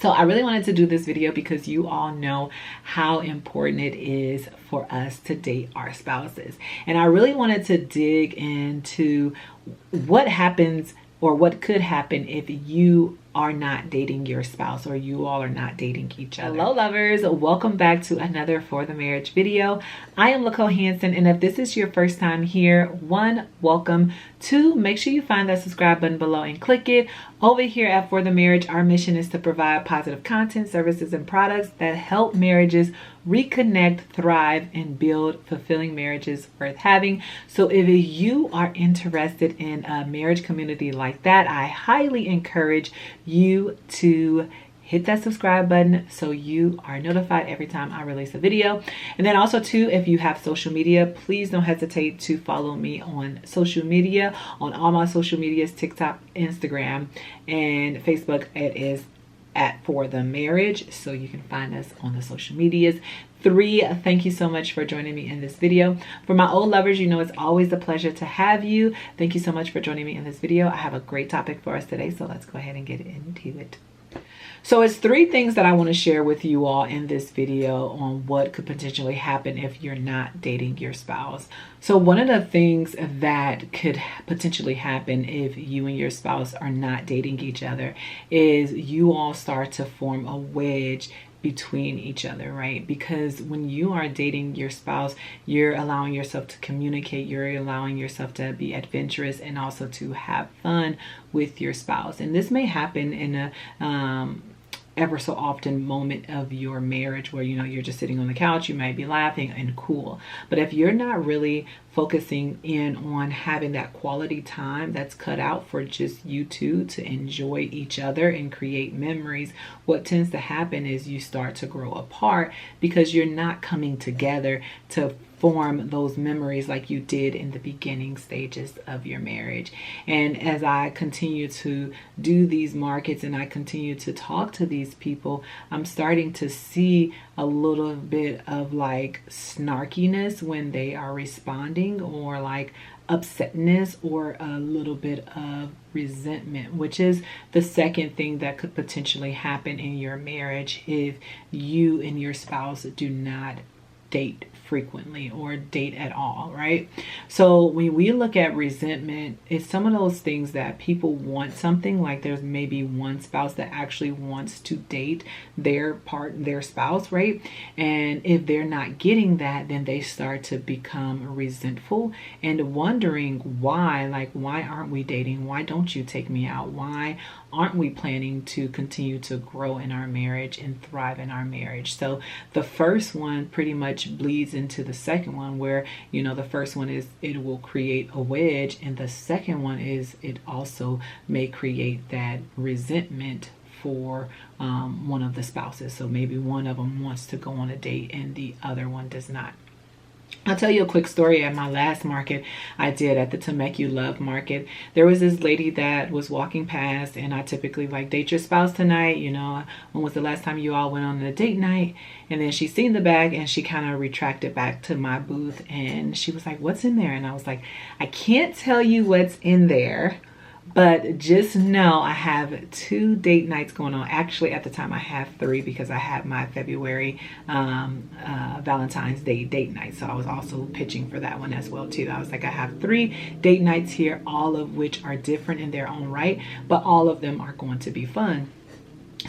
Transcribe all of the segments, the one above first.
So I really wanted to do this video because you all know how important it is for us to date our spouses. And I really wanted to dig into what happens or what could happen if you are not dating your spouse or you all are not dating each other. Hello lovers, welcome back to another For the Marriage video. I am Laco Hanson, and if this is your first time here, one, welcome. Two, make sure you find that subscribe button below and click it. Over here at For the Marriage, our mission is to provide positive content, services, and products that help marriages reconnect, thrive, and build fulfilling marriages worth having. So if you are interested in a marriage community like that, I highly encourage you to hit that subscribe button so you are notified every time I release a video. And then also too, if you have social media, please don't hesitate to follow me on social media. On all my social medias, TikTok, Instagram, and Facebook, it is at For the Marriage, so you can find us on the social medias. Three, thank you so much for joining me in this video. For my old lovers, you know it's always a pleasure to have you. Thank you so much for joining me in this video. I have a great topic for us today, so let's go ahead and get into it. So it's three things that I want to share with you all in this video on what could potentially happen if you're not dating your spouse. So one of the things that could potentially happen if you and your spouse are not dating each other is you all start to form a wedge between each other, right? Because when you are dating your spouse, you're allowing yourself to communicate, you're allowing yourself to be adventurous and also to have fun with your spouse. And this may happen in a ever so often moment of your marriage where, you know, you're just sitting on the couch, you might be laughing and cool. But if you're not really focusing in on having that quality time that's cut out for just you two to enjoy each other and create memories, what tends to happen is you start to grow apart because you're not coming together to form those memories like you did in the beginning stages of your marriage. And as I continue to do these markets and I continue to talk to these people, I'm starting to see a little bit of like snarkiness when they are responding, or like upsetness, or a little bit of resentment, which is the second thing that could potentially happen in your marriage if you and your spouse do not date frequently or date at all, right? So when we look at resentment, it's some of those things that people want something, like there's maybe one spouse that actually wants to date their spouse, right? And if they're not getting that, then they start to become resentful and wondering why, like, why aren't we dating? Why don't you take me out? Why aren't we planning to continue to grow in our marriage and thrive in our marriage? So the first one pretty much bleeds into the second one, where, you know, the first one is it will create a wedge, and the second one is it also may create that resentment for one of the spouses. So maybe one of them wants to go on a date and the other one does not. I'll tell you a quick story. At my last market I did at the To Make You Love market, there was this lady that was walking past, and I typically like, date your spouse tonight, you know, when was the last time you all went on a date night? And then she seen the bag and she kind of retracted back to my booth and she was like, what's in there? And I was like, I can't tell you what's in there, but just know I have 2 date nights going on. Actually, at the time I have 3 because I had my February Valentine's Day date night. So I was also pitching for that one as well too. I was like, I have 3 date nights here, all of which are different in their own right, but all of them are going to be fun.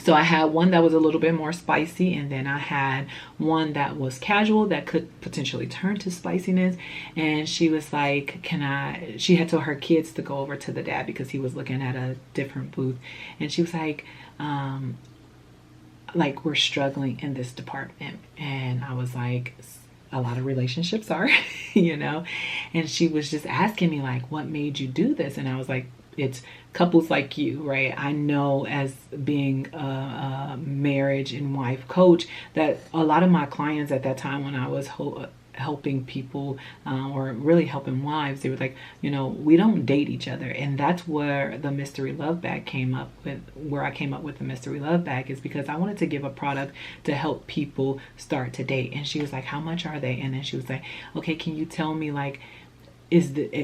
So I had one that was a little bit more spicy, and then I had one that was casual that could potentially turn to spiciness. And she was like, she had told her kids to go over to the dad because he was looking at a different booth. And she was like, we're struggling in this department. And I was like, a lot of relationships are, you know. And she was just asking me like, what made you do this? And I was like, it's couples like you, right? I know, as being a marriage and wife coach, that a lot of my clients at that time when I was helping people or really helping wives, they were like, you know, we don't date each other. And that's where the mystery love bag came up with, where I came up with the mystery love bag, is because I wanted to give a product to help people start to date. And she was like, how much are they? And then she was like, okay, can you tell me, like,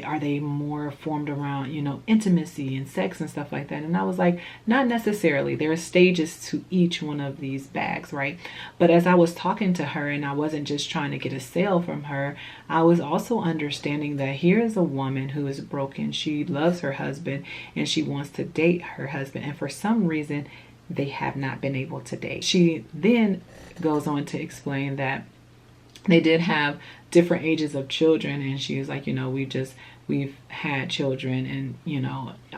are they more formed around, intimacy and sex and stuff like that? And I was like, not necessarily. There are stages to each one of these bags, right? But as I was talking to her, and I wasn't just trying to get a sale from her, I was also understanding that here is a woman who is broken. She loves her husband and she wants to date her husband, and for some reason they have not been able to date. She then goes on to explain that they did have different ages of children, and she was like, we've had children, and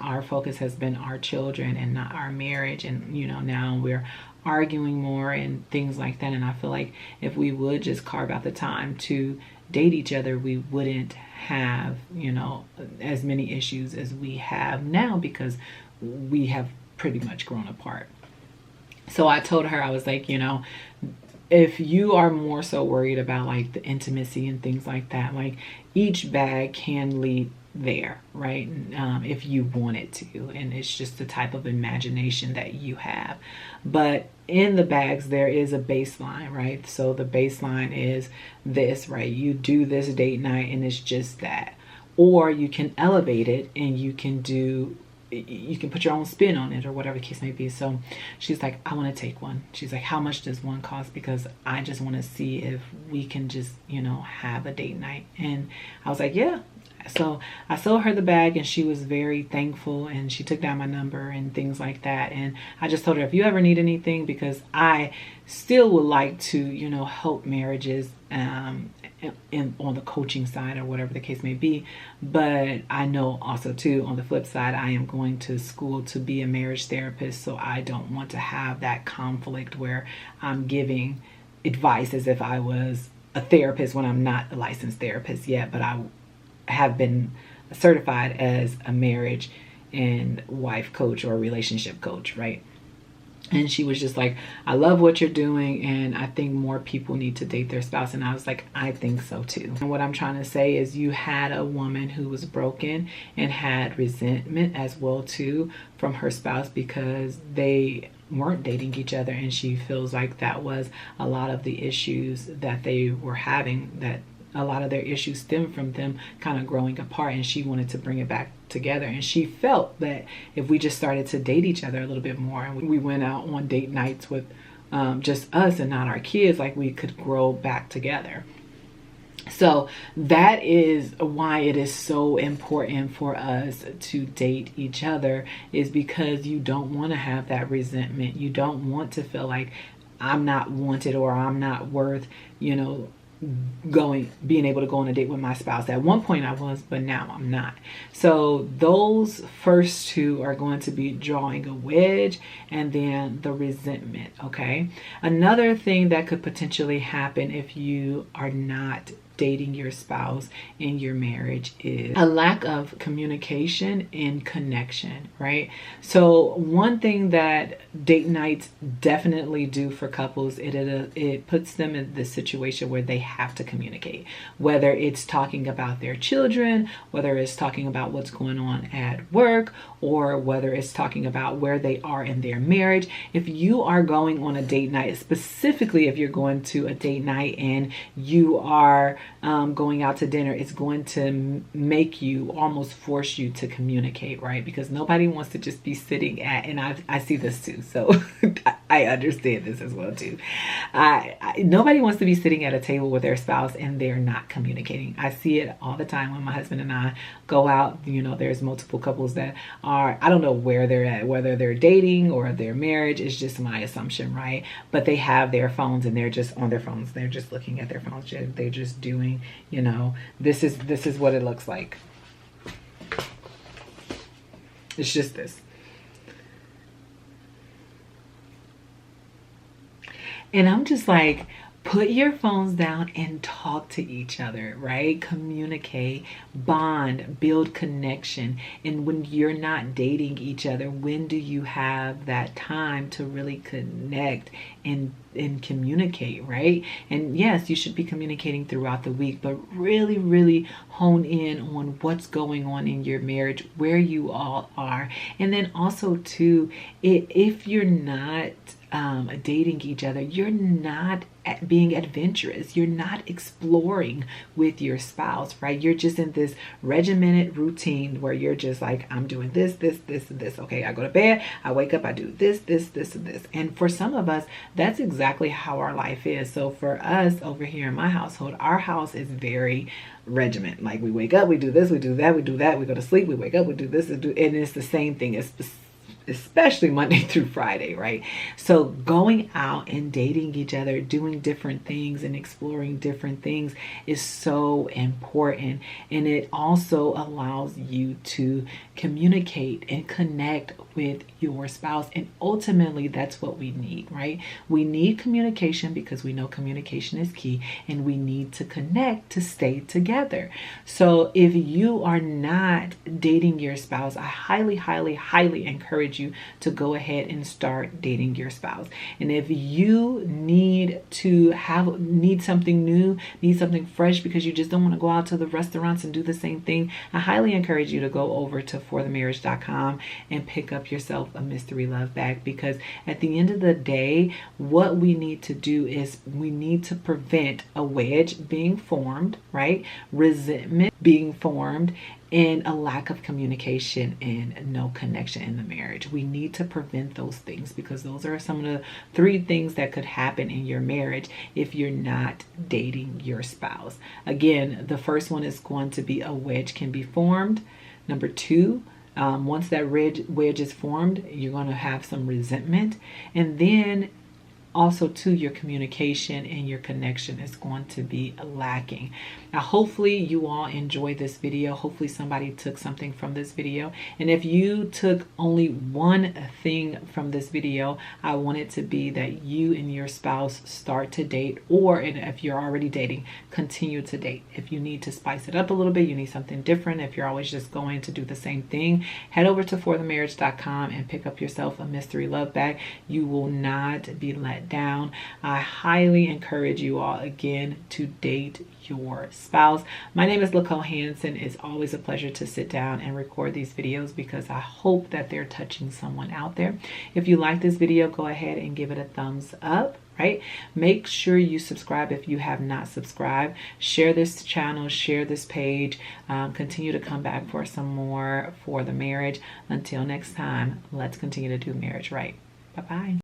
our focus has been our children and not our marriage, and now we're arguing more and things like that. And I feel like if we would just carve out the time to date each other, we wouldn't have as many issues as we have now, because we have pretty much grown apart. So I told her, I was like, if you are more so worried about like the intimacy and things like that, like each bag can lead there, right? If you want it to, and it's just the type of imagination that you have. But in the bags, there is a baseline, right? So the baseline is this, right? You do this date night and it's just that. Or you can elevate it and you can put your own spin on it, or whatever the case may be. So she's like, I want to take one. She's like, how much does one cost? Because I just want to see if we can just, have a date night. And I was like, yeah. So I sold her the bag and she was very thankful, and she took down my number and things like that. And I just told her, if you ever need anything, because I still would like to, help marriages on the coaching side or whatever the case may be. But I know also too, on the flip side, I am going to school to be a marriage therapist. So I don't want to have that conflict where I'm giving advice as if I was a therapist when I'm not a licensed therapist yet, but I have been certified as a marriage and wife coach or relationship coach, right? And she was just like, I love what you're doing, and I think more people need to date their spouse. And I was like, I think so too. And what I'm trying to say is, you had a woman who was broken and had resentment as well too from her spouse because they weren't dating each other, and she feels like that was a lot of the issues that they were having, that a lot of their issues stem from them kind of growing apart, and she wanted to bring it back together. And she felt that if we just started to date each other a little bit more, and we went out on date nights with just us and not our kids, like we could grow back together. So that is why it is so important for us to date each other, is because you don't want to have that resentment. You don't want to feel like I'm not wanted or I'm not worth, being able to go on a date with my spouse. At one point I was, but now I'm not. So those first two are going to be drawing a wedge, and then the resentment. Okay. Another thing that could potentially happen if you are not dating your spouse in your marriage is a lack of communication and connection, right? So one thing that date nights definitely do for couples, it puts them in the situation where they have to communicate, whether it's talking about their children, whether it's talking about what's going on at work, or whether it's talking about where they are in their marriage. If you are going on a date night, specifically if you're going to a date night and you are going out to dinner, it's going to make you, almost force you to communicate, right? Because nobody wants to just be sitting at, and I see this too, so I understand this as well too. Nobody wants to be sitting at a table with their spouse and they're not communicating. I see it all the time when my husband and I go out. There's multiple couples that are, I don't know where they're at, whether they're dating or their marriage, is just my assumption, right? But they have their phones and they're just on their phones. They're just looking at their phones. They're just doing, this is what it looks like. It's just this. And I'm just like, put your phones down and talk to each other, right? Communicate, bond, build connection. And when you're not dating each other, when do you have that time to really connect and communicate, right? And yes, you should be communicating throughout the week, but really, really hone in on what's going on in your marriage, where you all are. And then also too, if you're not dating each other, you're not being adventurous. You're not exploring with your spouse, right? You're just in this regimented routine where you're just like, I'm doing this, this, this, and this. Okay, I go to bed, I wake up, I do this, this, this, and this. And for some of us, that's exactly how our life is. So for us over here in my household, our house is very regiment. Like, we wake up, we do this, we do that, we do that, we go to sleep, we wake up, we do this, and it's the same thing. It's especially Monday through Friday, right? So going out and dating each other, doing different things and exploring different things is so important. And it also allows you to communicate and connect with your spouse. And ultimately, that's what we need, right? We need communication because we know communication is key, and we need to connect to stay together. So if you are not dating your spouse, I highly, highly, highly encourage you to go ahead and start dating your spouse. And if you need something new, need something fresh because you just don't want to go out to the restaurants and do the same thing, I highly encourage you to go over to forthemarriage.com and pick up yourself a mystery love bag, because at the end of the day, what we need to do is we need to prevent a wedge being formed, right? Resentment being formed, and a lack of communication and no connection in the marriage. We need to prevent those things, because those are some of the 3 things that could happen in your marriage if you're not dating your spouse. Again, the first one is going to be a wedge can be formed. Number 2, once that wedge is formed, you're going to have some resentment. And then also too, your communication and your connection is going to be lacking. Now, hopefully you all enjoy this video. Hopefully somebody took something from this video. And if you took only one thing from this video, I want it to be that you and your spouse start to date, or if you're already dating, continue to date. If you need to spice it up a little bit, you need something different, if you're always just going to do the same thing, head over to forthemarriage.com and pick up yourself a mystery love bag. You will not be let down. I highly encourage you all, again, to date your spouse. My name is LaCole Hanson. It's always a pleasure to sit down and record these videos, because I hope that they're touching someone out there. If you like this video, go ahead and give it a thumbs up, right? Make sure you subscribe if you have not subscribed. Share this channel, share this page. Continue to come back for some more For the Marriage. Until next time, let's continue to do marriage right. Bye-bye.